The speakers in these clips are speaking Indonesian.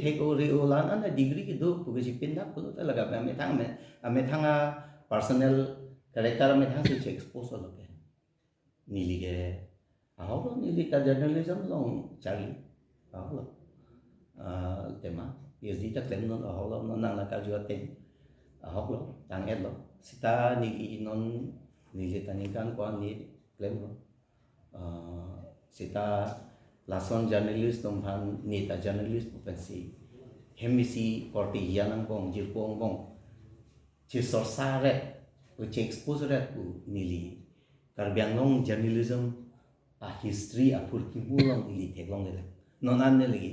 take o lan an degree ki do ku ji pin da ku ta laga me thang personal character me thang se expose lo ke nili ke aholo nili ta journalism long chali aholo tema PhD ta claim non aholo non nang la ka ju ten aholo tang et lo sita nili non nili ta ni kan ko ni claim lo sita lason journalist dong han ni ta journalist bukansi hemisi korti yanang bong jirpong bong chi sorsa re ku chi expose re ku nili karbiang long journalism a history a purki bulong nili teglong le non an ne lagi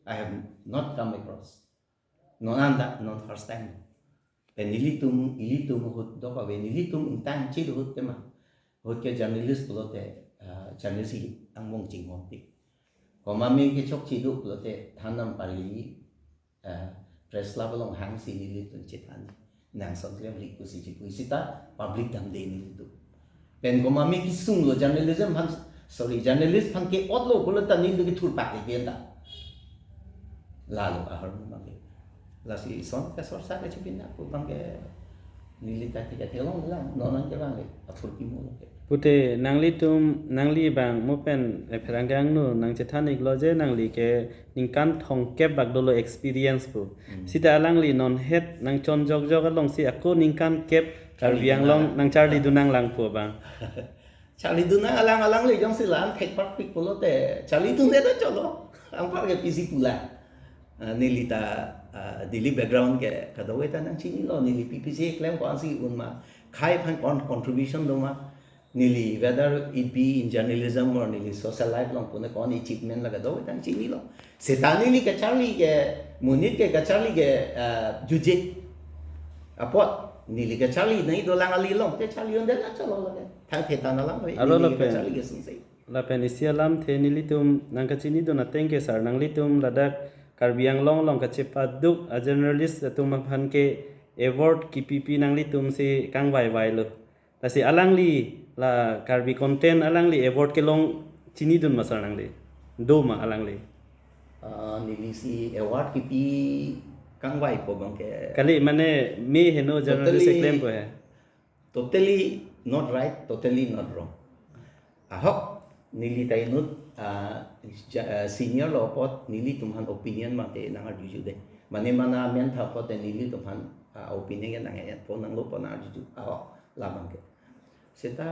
I have not come across non anda non first time pen nili tum hut do ka ve nili tum intang chi hut tema hut ke journalist bulote journalist ang mong ching mong ti ko mami ke chok chi du bulote thanam pari press level long hang si nili tun chitan nang son klem ri ku si chi ku sita public dam de ni du pen ko mami ki sung lo journalism han journalist han ke otlo bulota ni du ki thur pak ke da lalu ahar mami la si son ka sor sa ka chipin na ku bang ke nili ta ti ka thelong la no nan ke bang le afur ki mo ke Pute nangli bang mopen peranggang nu nang cetanik loje nangli ke ningkan thong kep bak dolo experience pu sita alangli non het nang chon jog long si aku ningkan kep karbiang long nang charli dunang lang pu bang charli dunang alang li jong silan thek pak pik polo te charli dunang da cholo ang par ke pisi pula nilita dili background ke kadawe ta nang chini lo nili ppc claim ko ansi unma khai phan contribution do ma nili whether it be in journalism or nili social life long pune kon achievement laga do tang chini lo setani li ka charli ke munit ke ka charli ke juje apot nili ka charli nei do lang ali long te charli on de la chalo la thang the ta na lang nili ka charli ke sung sei la penisia lam the nili tum nang ka chini do na teng ke sar nang li tum ladak karbiang long ka chepa duk a journalist tum phan ke award kipi nang li tum si kang vai lo ta si alang li la karbi content alang li award ke long chini dun masar nang li do ma alang li nili si award kipi kang vai po bang ke kali mane me heno journalist claim ko hai totally not right totally not wrong ahok nili tainut senior law pot nili tumhan opinion ma te nang arju de mane mana men tha pot nili tumhan opinion nang ya po nang lo po na arju ahok labang ke seta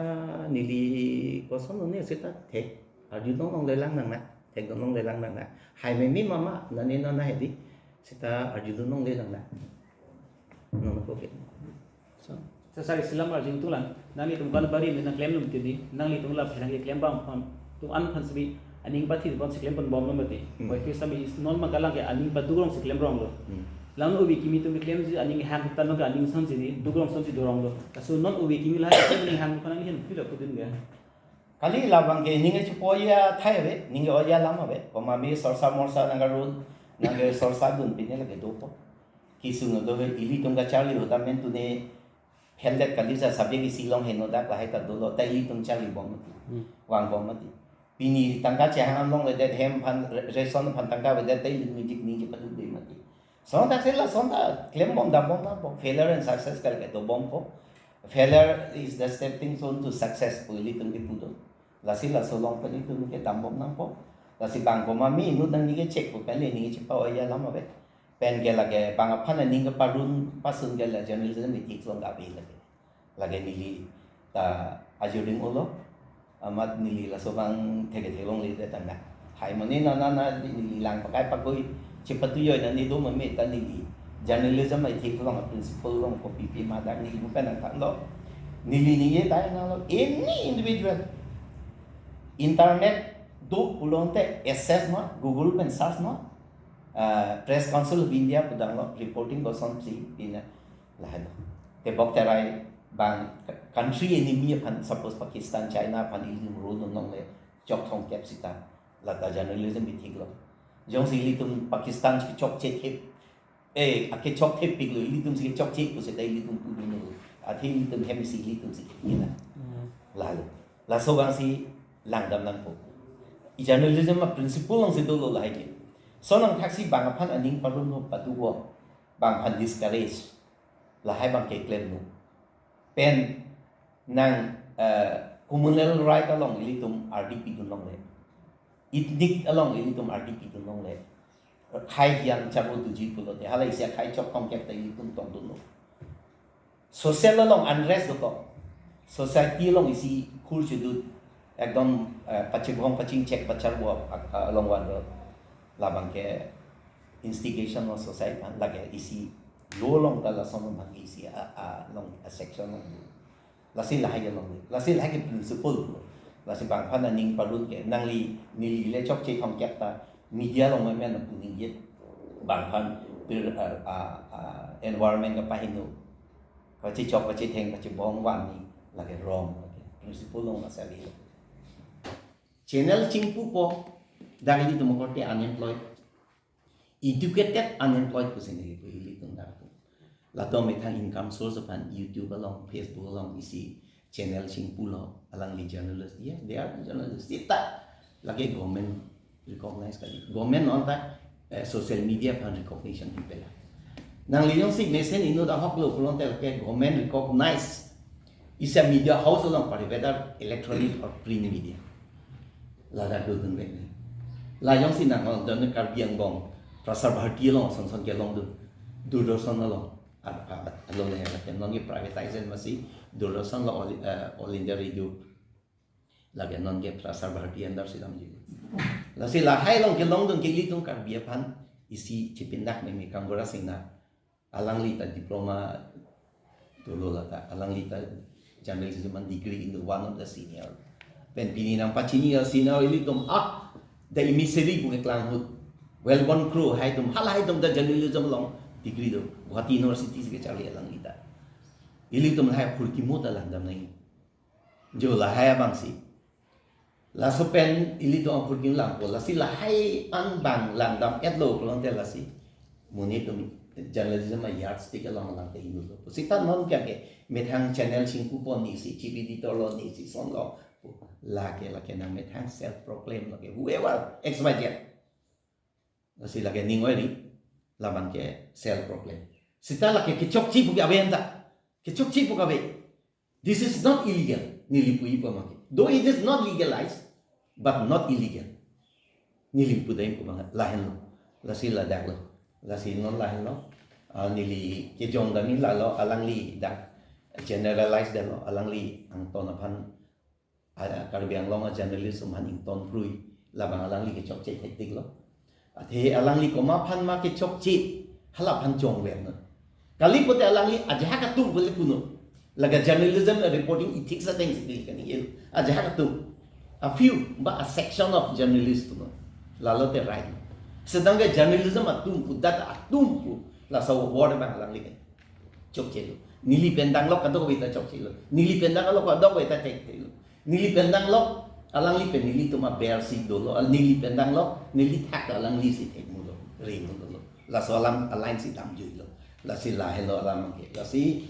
nili koson ne seta thek arju nong le lang nang na thek nong le lang nang na hai me mi mama nani na na hedi seta arju nong le nang na nong ko ke so sa silam arju tulan nani tum kan bari na claim num tidi nangli tum la phirang ke claim bang pham tum an phan sabi aning pathi bon se claim bon bom no mate boy fi sabi is non ma kala ke aning pa dugrong se claim rong lo lang ubi kimi tum claim ji aning hang tan no ka aning san ji dugrong san ji dorong lo so non ubi kimi la ke aning hang kan hin fi lo pudin ga kali labang ke ninge chupoya thai ve ninge oya lama ve koma mi sorsa morsa nanga run nange sorsa dun pine la ke do po kisung do ve ili tum ga charli hota men tu ne pheldet kali sa subject silong hen no da ka hai ta do lo tai li tum charli bom wang bom mati pini tangka che hang long le det hem phan reson phan tangka ve det tai music ni ke padu de mati so ta sela so ta claim bom da bom na bom failure and success kar ke do bom po failure is the stepping stone to success po li tum ke pudo la sila so long pa ni tum ke dam bom na po la si bang ko ma mi nu dang ni ke check po pele ni che pa ya lama ve pen ke la ke bang phan ni ke parun pasun ke la journalism ni tik long ga be la ke ni li ta ajuring olo amat nili la so bang theke thelong li de tang na hai mani na ni lang pa kai pa koi chipatu yo na ni do ma me ta ni journalism ai thik long principle long ko pp ma da ni mu pen ta lo nili ni ye ta na lo any individual internet do pulonte access no google pen search no press council of india pudang lo reporting ko son si in la ha te bok ta rai bang country enemy phan suppose Pakistan China phan ilim rule nong le chok thong kep sita la ta journalism bi thik lo jong si li tum Pakistan ki chok che thep ake chok thep pik lo li tum si chok che ko se dai li tum pu ni a thi li tum hem si li tum si ki na la so bang si lang dam nang po journalism ma principle long si do lo la ke sonang taxi bang aphan aning parun ho patuwo bang phan discourage la hai bang ke claim nu pen nang communal right along ilitum RDP dun long le ethnic along ilitum RDP dun long le khai hian charu tu ji pulo te halai sia khai chok kong kep tai ilitum tong dun no social along unrest ko society along isi khur chudut ekdom pachibong paching check pachar wo along wan ro labang ke instigation of society pan lage isi lo long ta la son bang isi long a section long la sin la hai long la sin hai ke principle la sin bang phan ning parun ke nang li ni le chok che thong kep ta media long men na pu ning yet bang phan environment ka pahinu ka chi chok ka chi theng ka chi bong wan ni lage wrong principle long la sa li channel chingpu po dagli tu mo unemployed educated unemployed person ni po ili tung dar po la to me thang income source pan YouTube along Facebook along isi channel chingpu lo alang li journalist yes they are journalists ita lagi government recognize kali government on ta social media pan recognition people nang li yong sig mesen ino da hok lo kulon tel ke government recognize is a media house along pare whether electronic or print media la da do dun wen la yong sin nang on don kar biang bong prasar bharti long son son ke long du durdosan long along le ha non ge privatization masi durdosan lo all India radio la ge non ge prasar bharti andar sidam ji la si la hai long ke long dun ke li tung kar bia phan isi chipindak me kangora singna alang li ta diploma dulu la ta alang li ta journalism degree in the one of the senior pen pini nang pachini senior ili tum the emissary bu klang hut well born crew hai tum halai tum the journalism long degree do Guwahati University se chali alang li ta ili tum hai phurki mo ta lang dam nai jo la hai bang si la so pen ili tum phurki lang ko la si la hai an bang lang dam et lo long te la si muni tum journalism a yardstick along lang te inu lo sita non kya ke me thang channel singpu pon ni si chief editor lo ni si son lo la ke nang me thang self proclaim lo ke whoever xyz la si la ke ningoi ri la man ke self proclaim sita la ke chok chi bu ga venda ke chok chi bu ga ve this is not illegal nilipu ipa ma ke though it is not legalized but not illegal nilipu dai ko ma la hen lo la si la dak lo la si non la hen lo nili ke jong da min la lo alang li dak generalize da lo alang li ang ton aphan karbiang long journalism han ing ton prui la bang alang li ke chok che thek tik lo the alang li ko ma phan ma ke chok chi hala phan chong wen no kali ko te alang li ajha ka tu bole kuno laga journalism reporting ethics a things ni kan ye ajha ka tu a few but a section of journalists no la lo te right sedang ke journalism atum pu dat atum pu la so word bang alang li ke chok che lo nili pendang lo ka do ko ta chok che lo nili pendang lo ka do ko ta tek lo nili pendang lo alang li pen nili to ma bear si do lo nili pendang lo nili thak alang li si tek mu lo re mu lo la so alang align si tam ju lo la si la hello alang ke la si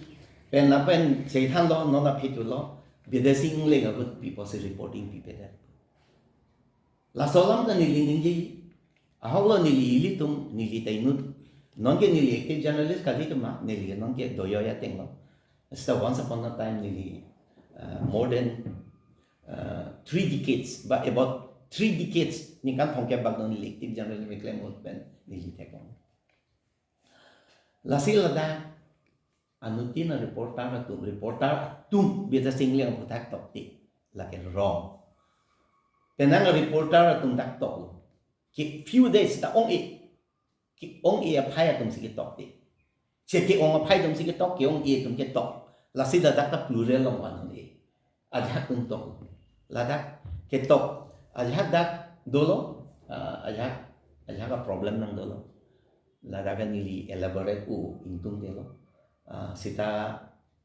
pen la pen sei than lo no la phit lo bidesing le ga good people say reporting people that la so lam da nili ning ji a ho lo nili tum nili tai nu non ke nili active journalist ka di ma nili non ke do yo ya teng lo so once upon a time nili more than 3 decades but about 3 decades ni kan thong ke bag non active journalism me claim on pen ni tek on la sil da anutin na reporter tum beta singliang putak tok ti la ke wrong tenang reporter tum tak tok ki few days ta ong e aphai tum si tok ti che ki ong aphai tum si tok ki ong e tum ke tok la sil da ta plural long wan ni ajak tum tok la dak ke tok ajak dak dolo ajak ka problem nang dolo la dak ni li elaborate u intung de lo sita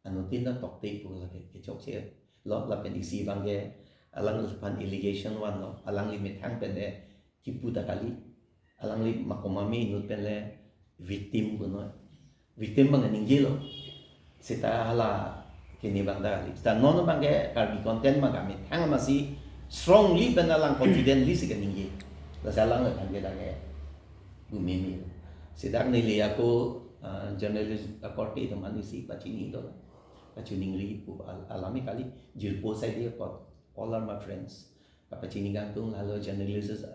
anutin na tok te pu la ke chok che lo la pen isi bang ge alang pan allegation wan lo alang li met hang pen de kipu ta kali alang li makomami nut pen le victim ko no victim bang ning ge lo sita hala kini bang dali sta nono bang ge karbi content ma ga met hang ma si strongly benalang confidently si kaning ge la salang la kan ge da ge Bumimi. Sidak nili ako journalist akorti itu manusia pacini itu. Pacuning ri alami kali jilpo saya dia pot all are my friends. Pacini gantung lalu journalist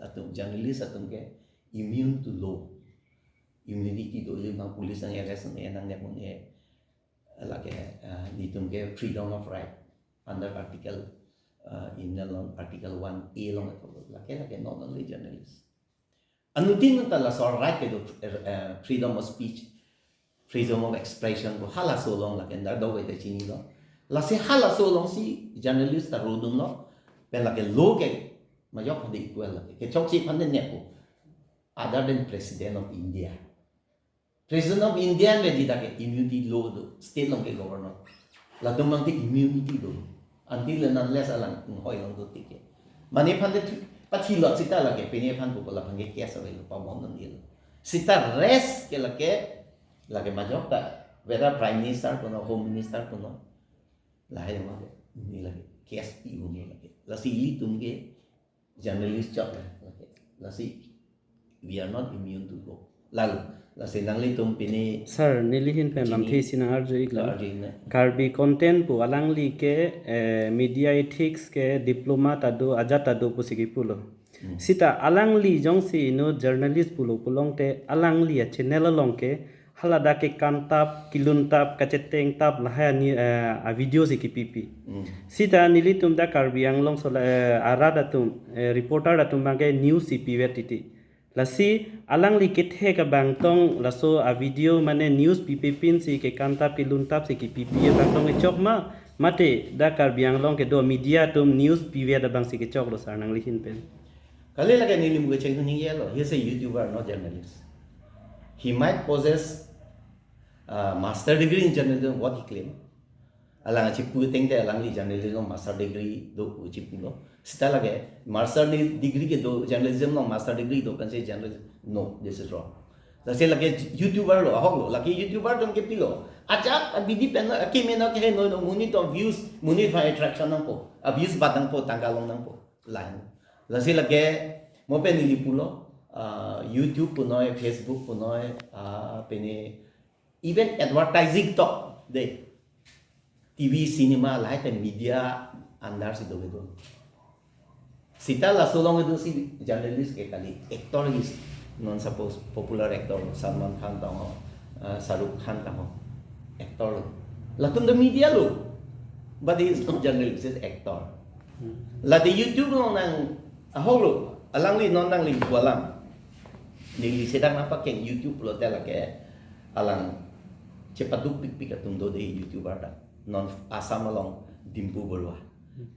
atum ke immune to law. Immunity to lima polis ang arrest ang nang nepon lagi ditung ke freedom of right under article in article 1A long lagi not only journalist. Anutin mo tala so right ke freedom of speech, freedom of expression ko hala so long lagi na daw ito chini lo. Lasi hala so long si journalist ta rodung lo, pen lagi lo ke mayok di equal lagi. Ke chok si panden nepo other than President of India. President of India le di ke immunity law do state long ke governor. La dum mang di immunity do. Until and unless alang hoy long do tike. Mani pande pati lot sita lagi peni pan ko la pange kes away pa mon non il. Sita rest ke lagi majok ta whether prime minister kono home minister kono la hay ma ni lagi kes pi ni lagi. La si li tum ke journalist job lagi. La si we are not immune to law. Lalu lasi nang litum pini sir nilihin pen lam thi sinang arjo ikla karbi content pu alang li ke media ethics ke diploma tadu ajat tadu pusigi pulo sita alang li jong si no journalist pulo pulong te alang li a channel long ke halada ke kantap kilun tap kaceteng tap lahaya ni a video si kipipi sita nilitum da karbi anglong so arada tum reporter da tum bange news cp wetiti lasi alang li kethe ka bangtong laso a video mane news pipipin si ke kanta piluntap si ki pipi bangtong e chok ma mate dakar biang long ke do media tum news pivia da bang si ke chok lo sarnang lihin pen kali lagi ni limu cheng ni yelo he is a YouTuber not journalist. He might possess master degree in journalism what he claim alang chipu tengte alang li journalism master degree do chipu lo sita lage master degree ke do journalism no master degree do kan se journalism no this is wrong lase lage YouTuber lo hog lo lage YouTuber dom ke pilo acha bidi pen ke mena ke no muni to views muni by attraction nang po views batang po tangkalong nang po line lase lage mo pen li pulo YouTube puno Facebook puno pene even advertising to de TV, cinema, lahat ng media andar si doon. Sita la solong itu si journalist ke kali actor is non suppose popular actor Salman Khan tao Shahrukh Khan tao actor. Latun the media lo, but he is not journalist, he is actor. La di YouTube lo nang aholo alang li non nang li walam. Nili sedang apa keng YouTube lo tela ke alang cepat duk pik atum do de YouTuber da. Non Assam along dimpu berwa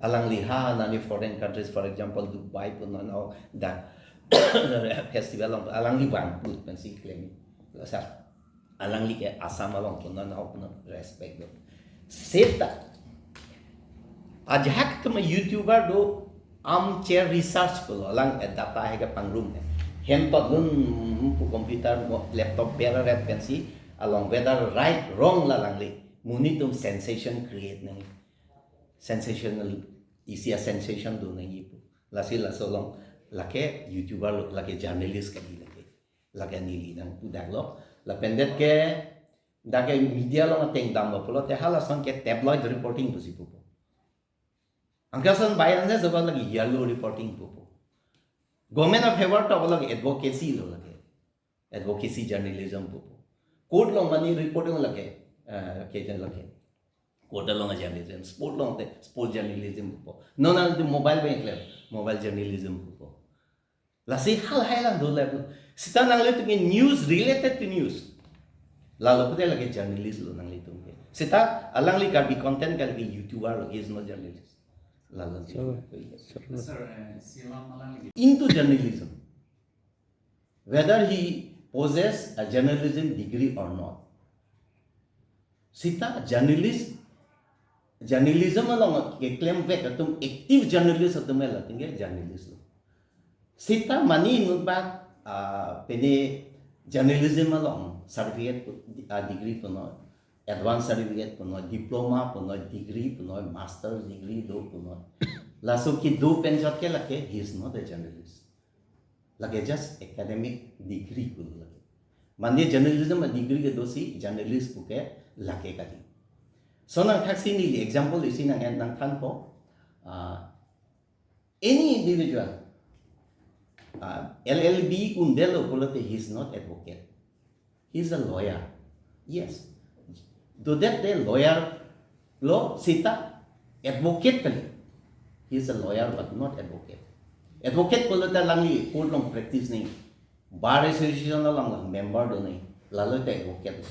alang liha nani foreign countries for example Dubai pun no da festival along alang liwan put pensi claim sa alang li ke Assam along pun no pun respect do seta ajak ke YouTuber do armchair research pun alang data hega pangrum handphone nun computer laptop bera red pensi along whether right wrong la lang li munitum sensation create nang sensational isia sensation do nang ipu lasi la solong lake YouTuber lake journalist ka lake nili nang pudak lo la pendet ke dake media lo ngateng dam lo polo te hala son ke tabloid reporting tu si pupo angkasan bayan ne zaba lagi yellow reporting pupo government of favor to lagi advocacy lo lage advocacy journalism pupo court lo mani reporting lage occasion lage kota long journalism sport journalism po no na the mobile bank le mobile journalism po la si hal lang do level sita nang le news related to news lalo pute lage journalist lo nang le tum ke sita alang li ka bi content ka lagi YouTuber lo is no journalist lalo into journalism whether he possess a journalism degree or not sita journalism along ke claim back atum active journalist atum la tinge journalist sita mani nubak pene journalism along certificate degree puno advanced certificate puno diploma puno degree puno master degree do puno la so ki do pen jot ke la ke he is not a journalist lagi just academic degree ku lagi mandi journalism degree ke dosi journalist ku ke lagi kali so nang taxi ni example isi nang than po any individual LLB undelo kulote he is not advocate he is a lawyer yes do that the lawyer lo sita advocate kali he is a lawyer but not advocate advocate kulote langi court long practice nahi bar association lang member do nahi lalo te advocate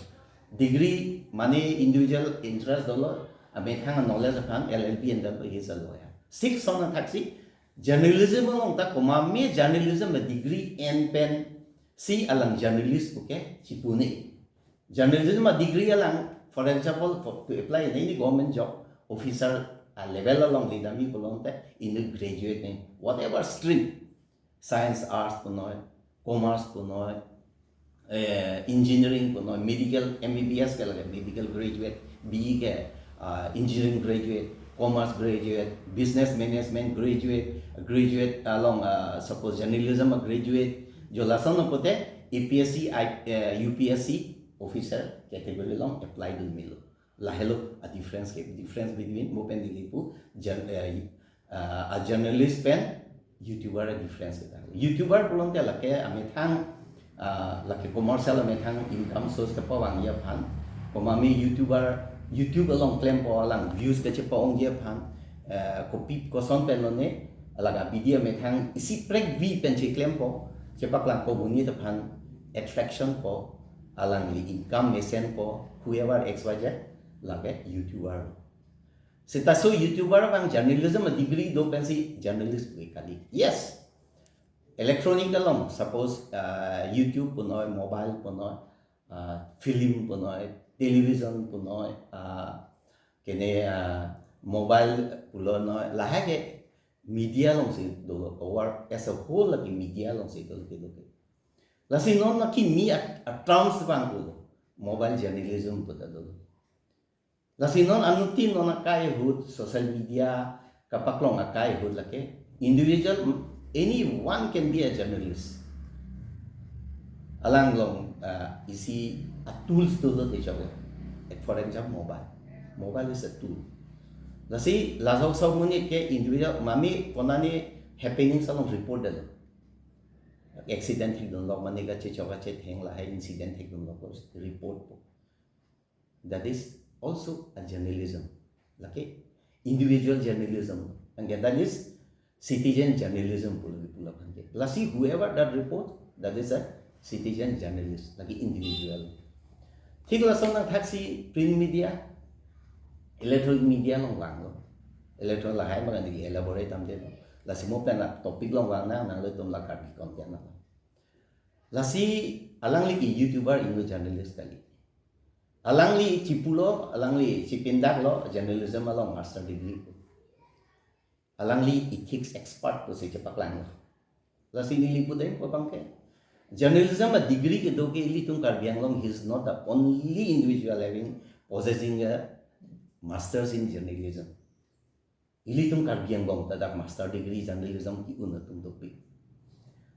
degree money individual interest dolo ame thang knowledge aphan LLB and he is a lawyer six on taxi journalism long ta koma me journalism degree and pen si alang journalist okay chipuni journalism degree alang for example to apply in any government job officer level along lidami kulong ta in the graduate whatever stream science arts punoy commerce punoy engineering punoy medical MBBS ke lage medical graduate BE ke engineering graduate commerce graduate business management graduate along suppose journalism graduate jo lasan pote APSC UPSC officer category long apply dun milo lahelo a difference between mopen dilipu a journalist pen YouTuber a difference kita YouTuber pulong te lake ame thang lake commercial ame thang income source ka pawang ya phan komami YouTube along claim po alang views ka chepa ong ya phan copy ko son pen ne alaga video ame thang isi prek v pen che claim po chepa klang po bunyi ta phan attraction po alang li income mesen po whoever xyz lake YouTuber sita so YouTuber bang journalism degree do pensi journalist kali yes electronic along suppose YouTube punoy mobile punoy film punoy television punoy kene mobile pulonoy lahage media long si do or as a whole like media long si do lasi non na ki mi a terms bang pulo mobile journalism puta do lasi non anutin non akai hud social media kapaklong akai hud lake individual anyone can be a journalist alang long isi a tools to the teacher for example mobile is a tool lasi lazok sa munit ke individual mami konani happening sa long report dalo accident hik don log mani ga che chawa che theng la hai incident hik don log report po that is also a journalism like individual journalism and that is citizen journalism pula phanje lasi whoever that report that is a citizen journalist like individual thik la song taxi print media electronic media long lang lo electronic la hai ma ni elaborate am de lasi mo pen topic long lang na lo tum la ka bi content na lasi alang li YouTuber in journalist kali alang li cipulo alang li cipindak lo journalism along master degree alang li ethics expert to se cepak lang la sini lipu dai ko bangke journalism a degree ke do ke li tung kar biang long he is not the only individual having possessing a masters in journalism ili tung kar biang bong tadak master degree journalism ki un tung do pi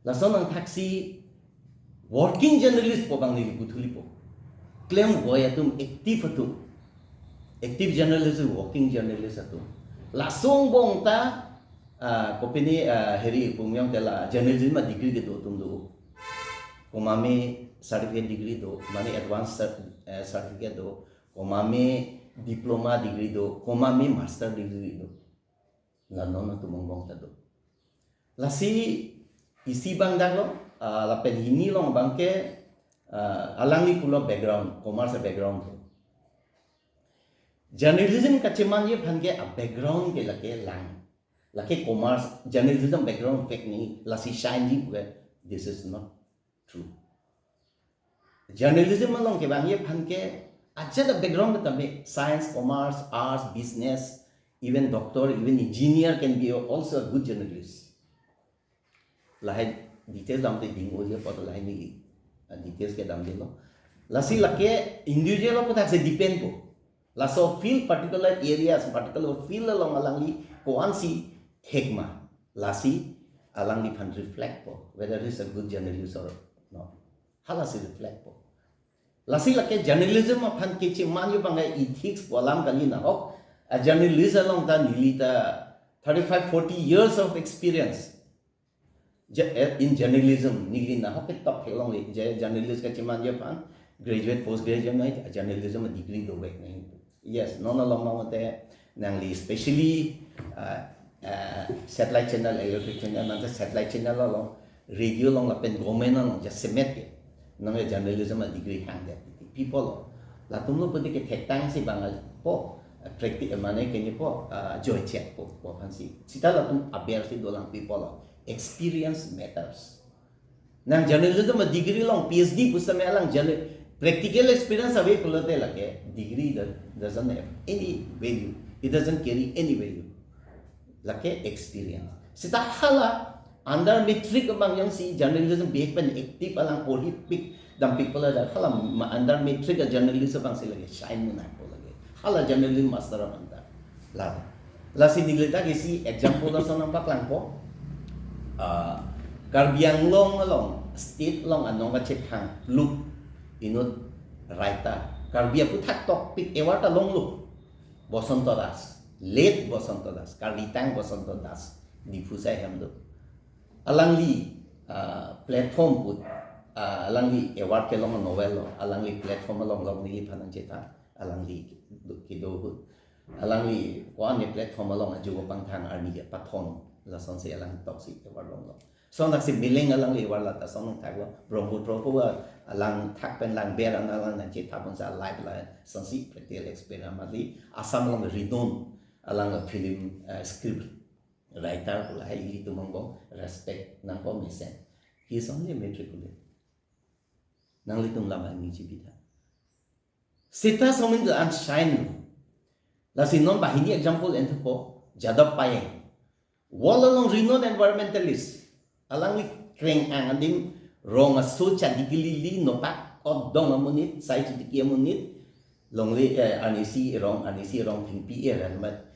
la sonang taxi working journalist po bang ni puthuli po claim boy atum active journalism working journalist atum lasong bong ta kopini heri pumyong tela journalism degree ke do tum do komame certificate degree do mani advanced certificate do komame diploma degree do komame master degree do la non tumong bong ta do lasi isi bang daglo la pen hini long bangke alang li pulo background commerce background journalism ka cheman ye phange a background ke lake commerce journalism background fake ni lasi shine ji this is not true journalism along ke bang ye phange acha the background tame science commerce arts business even doctor even engineer can be also a good journalist lahai details dam te ding o je photo lahai ni details ke dam de lo lasi lake individual ko thak se depend ko laso feel particular areas particular feel along alang li koan si thekma lasi alang di pan reflect po whether he's a good journalist or not. Hala si reflect po. Lasi lake journalism pan kichi manyu bangai ethics po alam kali na hok a journalist along ta nilita 35-40 years of experience in journalism nili na hok top helong journalist ka chiman pan graduate postgraduate mai journalism degree do wek nai. Yes, no long mate nangli especially satellite channel electric channel nang satellite channel lo radio long la pen government long just semet ke nang journalism degree hang that people la tum lo pudi ke thek tang si bangal po practice mane ke ni po joy check po fancy sita la tum aber si dolang people experience matters nang journalism degree long PhD pusame lang practical experience away pulote lake degree doesn't have any value, it doesn't carry any value lake experience sita hala under metric bang yang si journalism behave pen active alang politik dan people ada hala under metric journalism bang sila shine mo na po lagi hala journalism master manta la si niglita ke si example la sa nang baklang po Karbiang long state long anong ka check hang look inut raita Karbia putak topic ewata long look Bosonto Das late Bosonto Das Karbitang Bosonto Das difusai hamdo alangli platform put alangli award ke long novel alangli platform long long ni panang ceta alangli kido alangli ko ane platform long ajugo pangthang arni ke pathon la sonse alang toxic award long so nak si biling alang li award la ta song thak lo brombu tropo alang thak pen lang ber alang na ceta pon sa live la sonsi practical experience mali asam long ridon alang film script writer pula hai itu monggo respect nang ko mesen he is only matriculate nang litung lama ni cibita sita somin the unshine la sinon bahini example ento po jadap payeng wall along renowned environmentalist alang li kreng ang anding rong aso chadigili li no pak odong amunit sai chidiki amunit longli anisi rong thingpi eran mat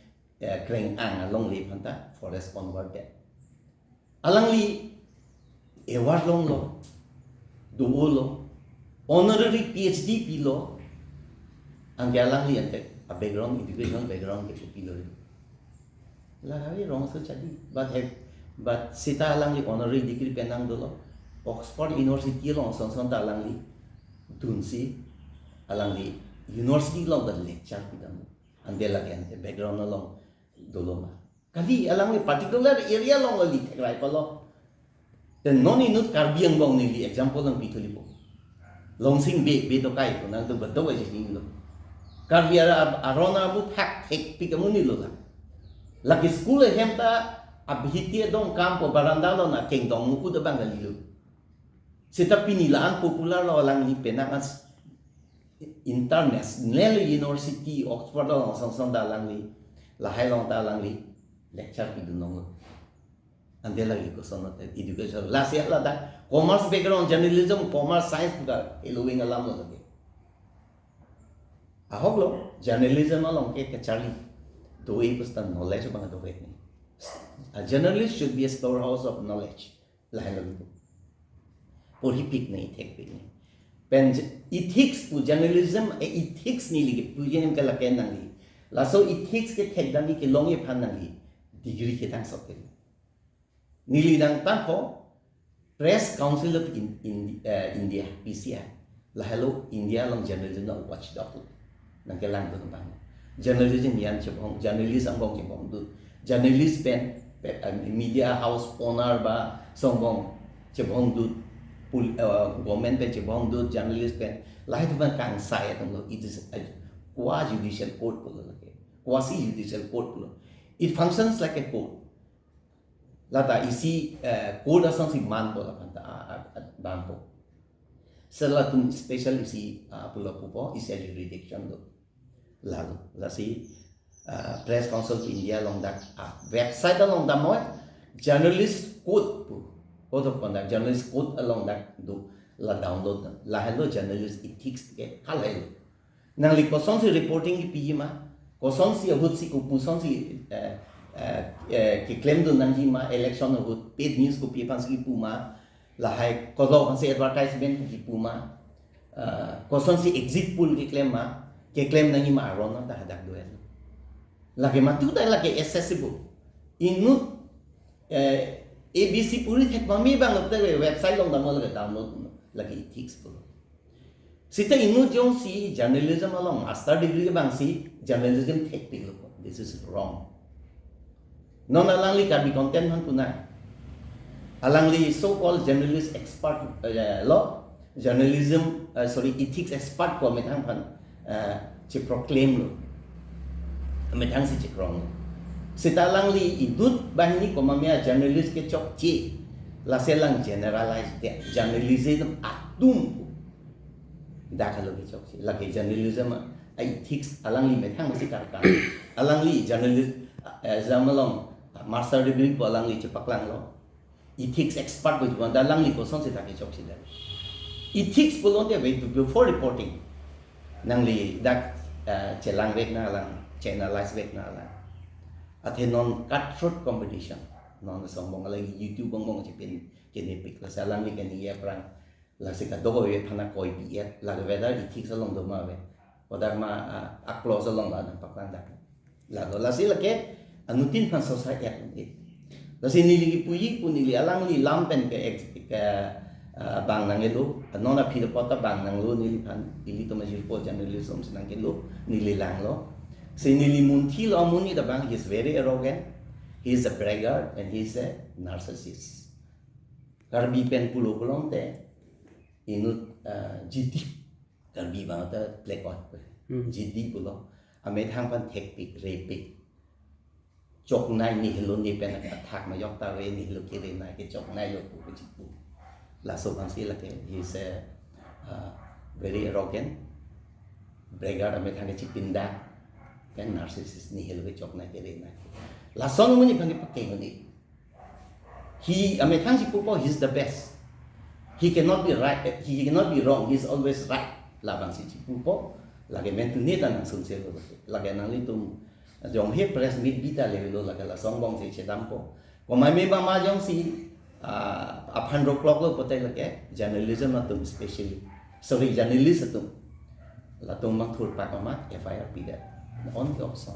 kreng ang long li phanta forest onward that alang li award long lo duo lo honorary PhD pilo ang alang li ante a background education background ke pilo la rawi rong so chadi but sita alang li honorary degree penang do lo Oxford University long son ta alang li dunsi alang li university long the lecture pidam andela ke ante background long doloma kali alang ni particular area long li thekrai palo then non inut karbiang bong ni example lang pituli po longsing be to kai ko nang to bado ai jing lo karbiara arona bu thak thek pikamuni lo la ki school hemta abhiti dong campo baranda lo na keng dong mu da bangali lo sita pinilaan popular lo lang ni penangas international university Oxford lo song da lang ni lahai long ta lang li lecture pi dunong andela gi ko sonot education la sia la da commerce background journalism commerce science da eluing alam lo ke a hoglo journalism along ke charlie do e pusta knowledge bang do ke a journalist should be a storehouse of knowledge lahai lo politik nei tek pe ni pen ethics pu journalism ethics ni li pu yen ka la ken nang li la so ethics ke thekdani ke longe phanangi degree ke tang sokke nili dang tampo press council of India PCI la hello India long journalism no watchdog nang ke lang do bang journalism yan chebong journalist ang bong chebong du journalist pen media house owner ba songbong chebong du government pen chebong du journalist pen lai tu ban kang sai atong lo it is qua judicial court pulo lagi quasi judicial court pulo it functions like a court lata isi court asang si man pulo panta bampo selatum special isi pulo pupo isi jurisdiction do lalu lasi press council of India long dak website along da mo journalist code pu code of conduct journalist code along dak do la download la hello journalist ethics ke halai nang li kosong si reporting ki pima kosong si abut si kupusong si ki claim do nang ma election ho paid news ko pi pan si puma la hai ko lo pan si advertisement ki puma ko son si exit poll ki claim ma ke claim nang ma ron na da hadak do la ke ma tu da la ke accessible inu ABC puri thek ma mi bang te website long da mo la download la ke ethics po sita inu jong si journalism along master degree bang si journalism thek pi lo this is wrong non alangli ka bi content han tuna alangli so called journalist expert law journalism ethics expert ko metang pan chi proclaim lo metang si chi wrong sita alangli idut bahini ko mamia journalist ke chok chi la selang generalize de journalism atum da ka lo ke chok chi la ke journalism ethics alangli metang si ka alangli journalist zamalong master degree ko lang li chepaklang lo ethics expert ko jwan dalang li ko son se ta ke chok si da ethics ko lonte before reporting nang li dak chelang vek na lang channelize vek na lang athe non cutthroat competition non song bong la YouTube bong bong chepin kene pik la salang li ken ye prang la se ka do ye thana koi bi ye la whether ethics along do ma ve odar ma applause along la paklang da la do la si la ke anutin pan society ni lasi nili puyi punili alang li lampen ke bang nang elo nona phi pota bang nang lo nili pan ili to majil po journalism senang ke lo nili lang lo se nili munthi lo muni da bang he is very arrogant, he is a braggart and he is a narcissist karbi pen pulo kolong te inut jidi karbi bang ta black out jidi pulo ame thang pan thek pik repik chok nai ni hilo ni pen attack ma yok ta we ni hilo kire nai ke chok nai lo ku chi pu la so ban si la ke he is very arrogant braggart ame thang chi pinda ken narcissist ni hilo ke chok nai kire nai la son mo ni phang ke pakke ni he ame thang chi pu po he is the best he cannot be right he cannot be wrong he is always right la ban si chi pu po la ke men tu ni ta nang sun se lo la ke nang li tum jong he press meet bita level la kala song bong se chedam po ko mai me ba ma jong si aphan ro clock lo potai la ke journalism atum especially sorry journalist atum la tum mak thur pa ma FIR pi da on ko so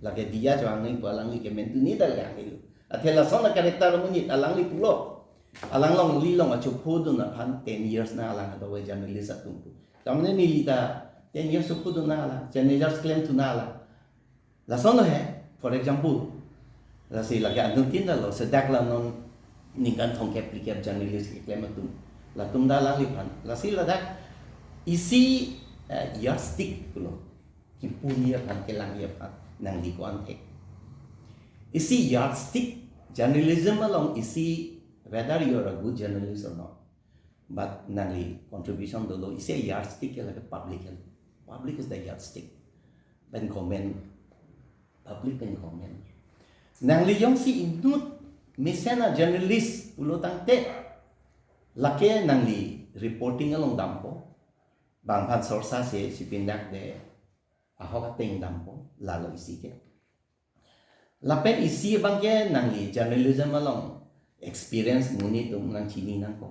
la ke dia jang ngai pa lang li ke men tu ni da la ke athela son la character mo ni alang li pulo alang long li long a chu phu du na phan 10 years na alang da we journalist atum tamne ni li ta 10 years su phu du na la journalist claim tu na la la son lo hai for example la si la ga nu tin da lo se dak la non ni kan thong ke aplicate journalist ke claim tum la tum da la li phan la si la dak isi yardstick lo ki punia phan ke lang ye phan nang di ko an the isi yardstick journalism along isi whether you are a good journalist or not but nang li contribution do lo isi yardstick ke la public is the yardstick ben comment public and comment nang li yong si indut misena journalist ulo tangte lake nang li reporting along dampo bang phan sorsa se sipindak de ahok ting dampo lalo isi ke lapen isi bang ke nang li journalism along experience muni tum nang chini nang ko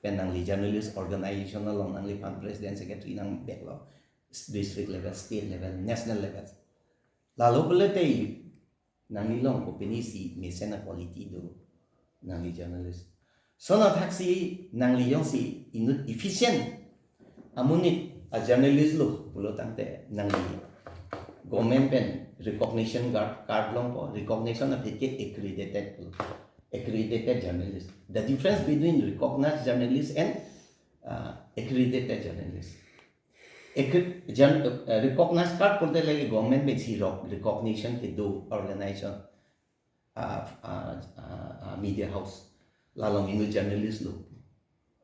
pen nang li journalist organization along nang li pan president secretary nang beklo district level state level national level lalu pelete nang long ko penisi mesena quality do nang journalist sona taxi nang yong si inut efficient amunit a journalist lo pulo tangte nang government pen recognition card long ko recognition of accredited journalist the difference between recognized journalist and accredited journalist recognized card porte lagi government में zero recognition के दो organization media house la long inu journalist lo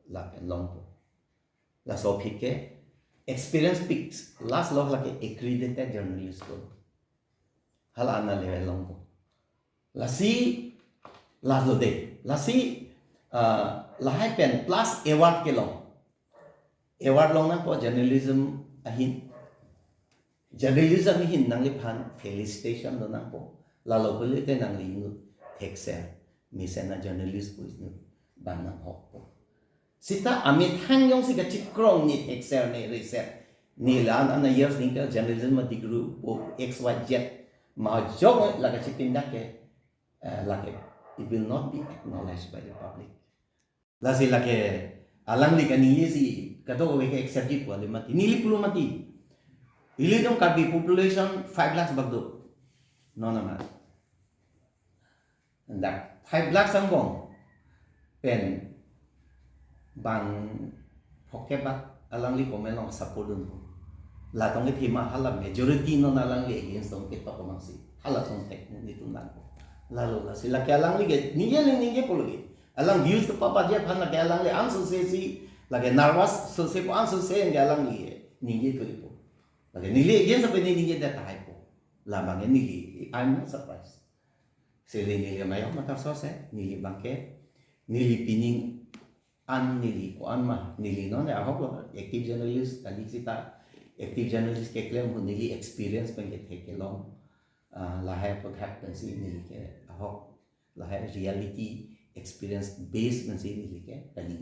la long po la so phik ke experience pics last log la ke accredited journalist ko hala na level long po la si last lo de la si la hai pen plus award ke long award long na po journalism ahin journalism hin nang li phan felicitation do nang po lalu pelite nang lingu texel misena journalist puis nu banang hokpo sita amit hangyong si gachik krong ni texel ni reset ni lan ana years ni ka journalism degree o xyz ma jong la gachik pindak ke like it will not be acknowledged by the public lasi like alang li kanili si kato we ke accept it wala mati nili pulu mati ili dong kabi population 5 lakhs bagdo no naman ndak 5 lakhs ang bong pen bang pokeba alang li komen ng sapodun la tong ke thima hala majority no nalang li against tong ke to si hala tong tek ni tunan lalu la sila ke alang li ke ninge pulugi alang views to papa dia phana ke alang li answer se si lagi nervous so se po answer se alang li ninge ko ipo lagi nili against apa ninge da typo la bang nili I'm not surprised sili nili mayo matar so se nili bangke nili pining an nili ko an ma nili no na ako active journalist kali sita active journalist ke claim nili experience pang ke take long la hai what happens in nili ke ako la hai reality experience based man si nili ke kali